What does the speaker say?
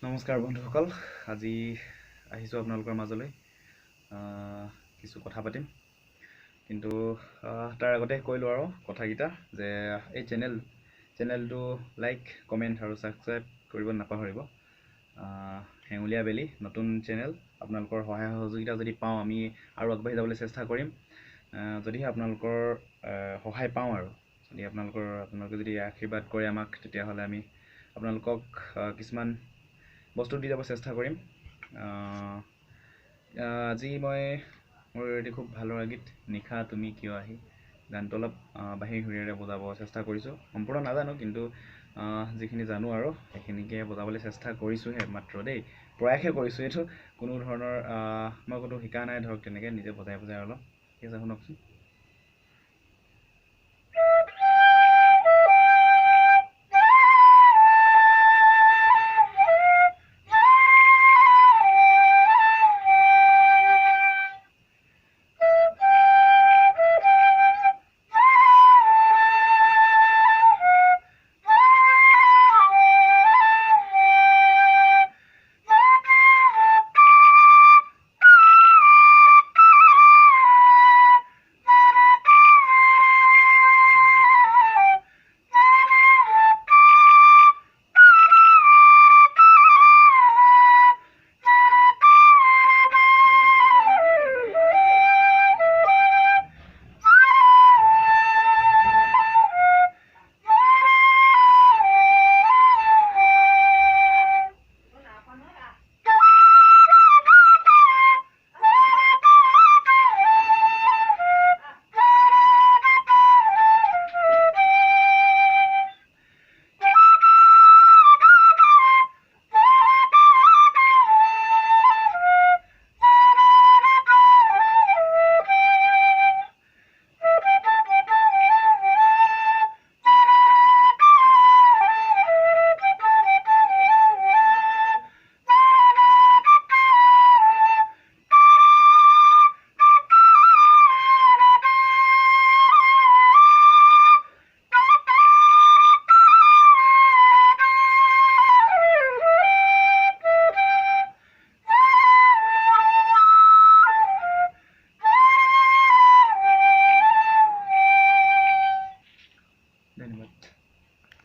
নমস্কাৰ বন্ধুসকল, আজি আহিছোঁ আপোনালোকৰ মাজলৈ কিছু কথা পাতিম। কিন্তু তাৰ আগতে কৈ লওঁ আৰু কথাকেইটা যে এই চেনেলটো লাইক, কমেণ্ট আৰু ছাবস্ক্ৰাইব কৰিব নাপাহৰিব। হেঙুলীয়া বেলি নতুন চেনেল, আপোনালোকৰ সহায় সহযোগিতা যদি পাওঁ আমি আৰু আগবাঢ়ি যাবলৈ চেষ্টা কৰিম। যদিহে আপোনালোকৰ সহায় পাওঁ আৰু যদি আপোনালোকে যদি আশীৰ্বাদ কৰে আমাক, তেতিয়াহ'লে আমি আপোনালোকক কিছুমান বস্তু দি যাব চেষ্টা কৰিম। আজি মই মোৰ এটি খুব ভাল লগা গীত নিশা তুমি কিয় আহি, গানটো অলপ বাঁহী সুৰেৰে বজাব চেষ্টা কৰিছোঁ। সম্পূৰ্ণ নাজানো, কিন্তু যিখিনি জানো আৰু সেইখিনিকে বজাবলৈ চেষ্টা কৰিছোঁহে মাত্ৰ দেই, প্ৰয়াসহে কৰিছোঁ। এইটো কোনো ধৰণৰ মই ক'তো শিকা নাই, ধৰক তেনেকৈ নিজে বজাই অলপ। ঠিক আছে, শুনকচোন।